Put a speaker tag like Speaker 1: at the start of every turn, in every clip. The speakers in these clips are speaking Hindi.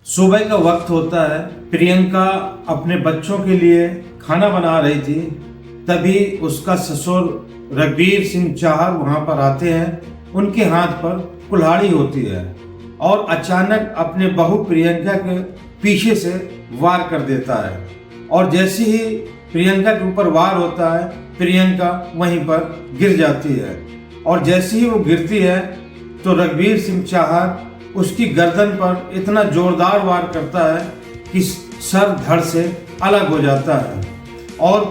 Speaker 1: सुबह का वक्त होता है। प्रियंका अपने बच्चों के लिए खाना बना रही थी, तभी उसका ससुर रघुवीर सिंह चाहर वहां पर आते हैं। उनके हाथ पर कुल्हाड़ी होती है और अचानक अपने बहू प्रियंका के पीछे से वार कर देता है और जैसे ही प्रियंका के ऊपर वार होता है, प्रियंका वहीं पर गिर जाती है और जैसे ही वो गिरती है तो रघुवीर सिंह चाहर उसकी गर्दन पर इतना जोरदार वार करता है कि सर धड़ से अलग हो जाता है और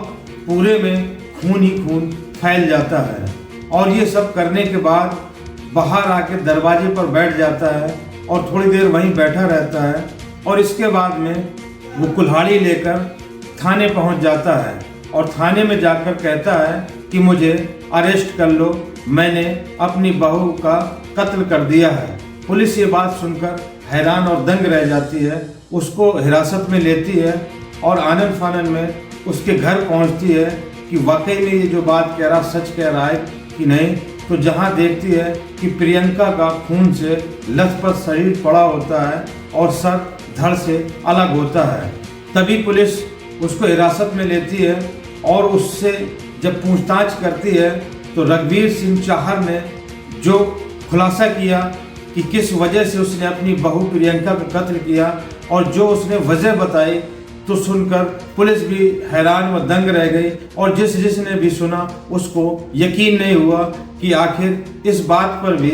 Speaker 1: पूरे में खून ही खून फैल जाता है। और ये सब करने के बाद बाहर आके दरवाजे पर बैठ जाता है और थोड़ी देर वहीं बैठा रहता है और इसके बाद में वो कुल्हाड़ी लेकर थाने पहुंच जाता है और थाने में जाकर कहता है कि मुझे अरेस्ट कर लो, मैंने अपनी बहू का कत्ल कर दिया है। पुलिस ये बात सुनकर हैरान और दंग रह जाती है, उसको हिरासत में लेती है और आनन फानन में उसके घर पहुंचती है कि वाकई में ये जो बात कह रहा सच कह रहा है कि नहीं। तो जहां देखती है कि प्रियंका का खून से लथपथ शरीर पड़ा होता है और सर धड़ से अलग होता है, तभी पुलिस उसको हिरासत में लेती है और उससे जब पूछताछ करती है तो रघुवीर सिंह चाहर ने जो खुलासा किया कि किस वजह से उसने अपनी बहू प्रियंका का कत्ल किया और जो उसने वजह बताई, तो सुनकर पुलिस भी हैरान व दंग रह गई और जिसने भी सुना उसको यकीन नहीं हुआ कि आखिर इस बात पर भी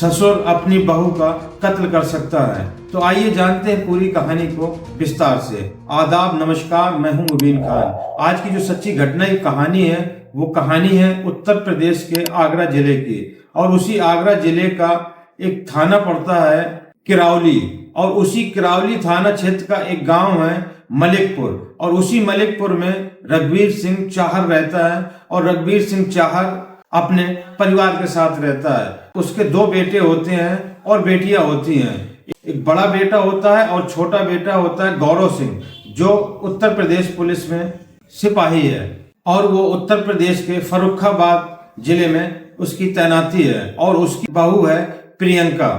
Speaker 1: ससुर अपनी बहू का कत्ल कर सकता है। तो आइए जानते हैं पूरी कहानी को विस्तार से। आदाब, नमस्कार, मैं हूं मुबीन खान। आज की जो सच्ची घटना की कहानी है वो कहानी है उत्तर प्रदेश के आगरा जिले की और उसी आगरा जिले का एक थाना पड़ता है किरौली और उसी किरौली थाना क्षेत्र का एक गांव है मलिकपुर और उसी मलिकपुर में रघुवीर सिंह चाहर रहता है और रघुवीर सिंह चाहर अपने परिवार के साथ रहता है। उसके दो बेटे होते हैं और बेटियां होती हैं। एक बड़ा बेटा होता है और छोटा बेटा होता है गौरव सिंह, जो उत्तर प्रदेश पुलिस में सिपाही है और वो उत्तर प्रदेश के फर्रुखाबाद जिले में उसकी तैनाती है और उसकी बहू है प्रियंका।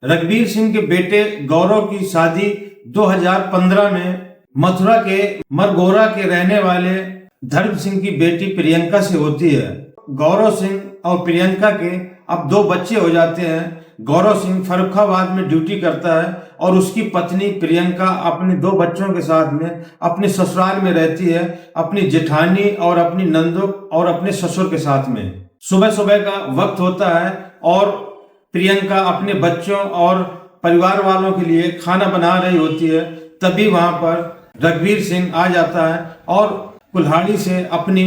Speaker 1: रघुवीर सिंह के बेटे गौरव की शादी 2015 में मथुरा के मरगोरा के रहने वाले धर्म सिंह की बेटी प्रियंका से होती है। गौरव सिंह और प्रियंका के अब दो बच्चे हो जाते हैं। गौरव सिंह फर्रुखाबाद में ड्यूटी करता है और उसकी पत्नी प्रियंका अपने दो बच्चों के साथ में अपने ससुराल में रहती है, अपनी जेठानी और अपनी नंदो और अपने ससुर के साथ में। सुबह सुबह का वक्त होता है और प्रियंका अपने बच्चों और परिवार वालों के लिए खाना बना रही होती है, तभी वहां पर रघुवीर सिंह आ जाता है और कुल्हाड़ी से अपनी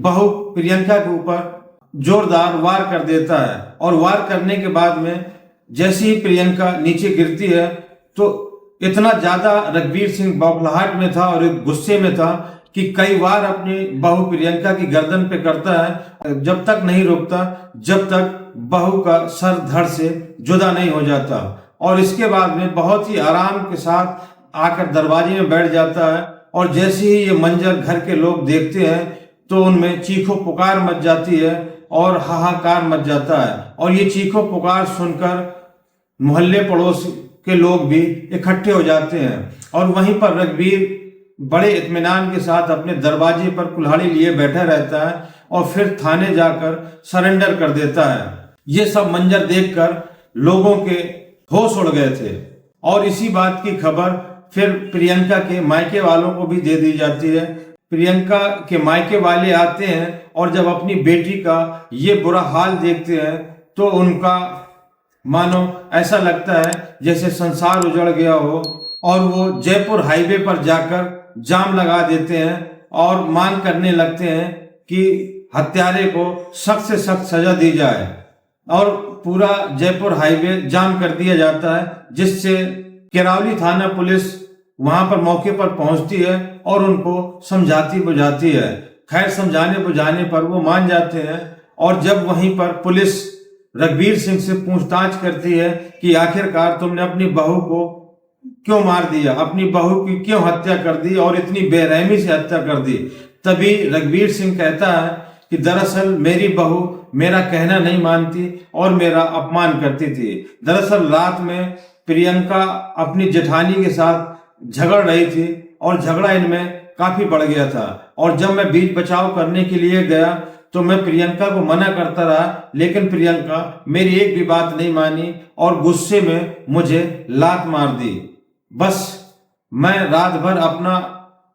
Speaker 1: बहू प्रियंका के ऊपर जोरदार वार कर देता है और वार करने के बाद में जैसे ही प्रियंका नीचे गिरती है तो इतना ज्यादा रघुवीर सिंह बौखलाहट में था और गुस्से में था कि कई बार अपनी बहू प्रियंका की गर्दन पे करता है, जब तक नहीं रोकता जब तक बहू का सर धड़ से जुदा नहीं हो जाता। और इसके बाद में बहुत ही आराम के साथ आकर दरवाजे में बैठ जाता है और जैसे ही ये मंजर घर के लोग देखते हैं तो उनमें चीखों पुकार मच जाती है और हाहाकार मच जाता है और ये चीखों पुकार सुनकर मोहल्ले पड़ोस के लोग भी इकट्ठे हो जाते हैं और वहीं पर रघुवीर बड़े इत्मीनान के साथ अपने दरवाजे पर कुल्हाड़ी लिए बैठा रहता है और फिर थाने जाकर सरेंडर कर देता है। ये सब मंजर देखकर लोगों के होश उड़ गए थे और इसी बात की खबर फिर प्रियंका के मायके वालों को भी दे दी जाती है। प्रियंका के मायके वाले आते हैं और जब अपनी बेटी का ये बुरा हाल देखते हैं तो उनका मानो ऐसा लगता है जैसे संसार उजड़ गया हो और वो जयपुर हाईवे पर जाकर जाम लगा देते हैं और मांग करने लगते हैं कि हत्यारे को सख्त से सख्त सजा दी जाए और पूरा जयपुर हाईवे जाम कर दिया जाता है, जिससे किरौली थाना पुलिस वहां पर मौके पर पहुंचती है और उनको समझाती बुझाती है। खैर समझाने बुझाने पर वो मान जाते हैं और जब वहीं पर पुलिस रघुवीर सिंह से पूछताछ करती है कि आखिरकार तुमने अपनी बहू को क्यों मार दिया, अपनी बहू की क्यों हत्या कर दी और इतनी बेरहमी से हत्या कर दी, तभी रघुवीर सिंह कहता है कि दरअसल मेरी बहू मेरा कहना नहीं मानती और मेरा अपमान करती थी। दरअसल रात में प्रियंका अपनी जेठानी के साथ झगड़ रही थी और झगड़ा इनमें काफी बढ़ गया था। और जब मैं बीच बचाव करने के लिए गया तो मैं प्रियंका को मना करता रहा, लेकिन प्रियंका मेरी एक भी बात नहीं मानी और गुस्से में मुझे लात मार दी। बस मैं रात भर अपना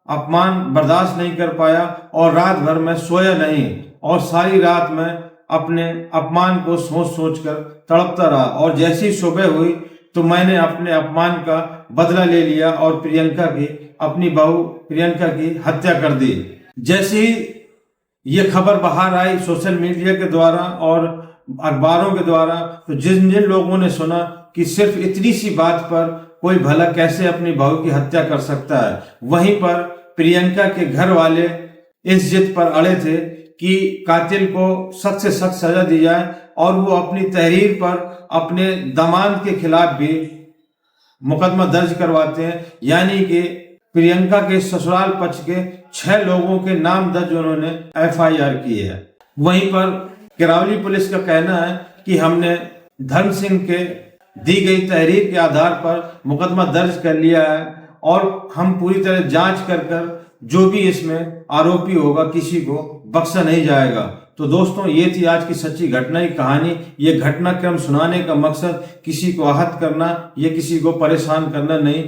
Speaker 1: अपमान बर्दाश्त नहीं कर पाया और रात भर मैं सोया नहीं और सारी रात मैं अपने अपमान को सोच सोच कर तड़पता रहा। और जैसी सुबह हुई तो मैंने अपने अपमान का बदला ले लिया और अपनी बहू प्रियंका की हत्या कर दी। जैसे ही ये खबर बाहर आई सोशल मीडिया के द्वारा और अखबारों के द्वारा, तो जिन जिन लोगों ने सुना कि सिर्फ इतनी सी बात पर कोई भला कैसे अपनी बहू की हत्या कर सकता है, वहीं पर प्रियंका के घर वाले इस जिद पर अड़े थे कि कातिल को सख्त से सख्त सजा दी जाए और वो अपनी तहरीर पर अपने दामाद के खिलाफ भी मुकदमा दर्ज करवाते हैं। यानी कि प्रियंका के ससुराल पक्ष के 6 लोगों के नाम दर्ज उन्होंने FIR की है। वहीं पर किरावली पुलिस का कहना है कि हमने धर्म सिंह के दी गई तहरीर के आधार पर मुकदमा दर्ज कर लिया है और हम पूरी तरह जांच कर जो भी इसमें आरोपी होगा किसी को बख्शा नहीं जाएगा। तो दोस्तों, ये थी आज की सच्ची घटना की कहानी। ये घटनाक्रम सुनाने का मकसद किसी को आहत करना या किसी को परेशान करना नहीं,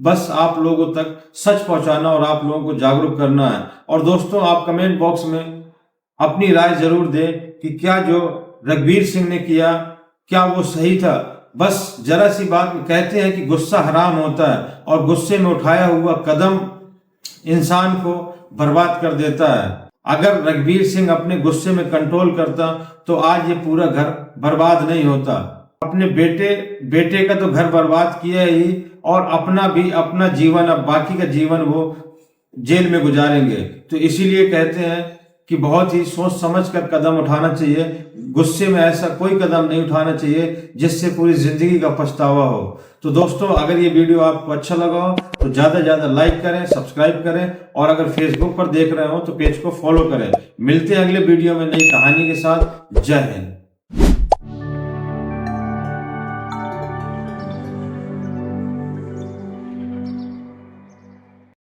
Speaker 1: बस आप लोगों तक सच पहुंचाना और आप लोगों को जागरूक करना है। और दोस्तों, आप कमेंट बॉक्स में अपनी राय जरूर दें कि क्या जो रघुवीर सिंह ने किया क्या वो सही था। बस जरा सी बात कहते हैं कि गुस्सा हराम होता है और गुस्से में उठाया हुआ कदम इंसान को बर्बाद कर देता है। अगर रघुवीर सिंह अपने गुस्से में कंट्रोल करता तो आज ये पूरा घर बर्बाद नहीं होता। अपने बेटे का तो घर बर्बाद किया ही और अपना जीवन, अब बाकी का जीवन वो जेल में गुजारेंगे। तो इसीलिए कहते हैं कि बहुत ही सोच समझ कर कदम उठाना चाहिए। गुस्से में ऐसा कोई कदम नहीं उठाना चाहिए जिससे पूरी जिंदगी का पछतावा हो। तो दोस्तों, अगर ये वीडियो आपको अच्छा लगा हो तो ज़्यादा से ज़्यादा लाइक करें, सब्सक्राइब करें और अगर फेसबुक पर देख रहे हो तो पेज को फॉलो करें। मिलते हैं अगले वीडियो में नई कहानी के साथ। जय हिंद।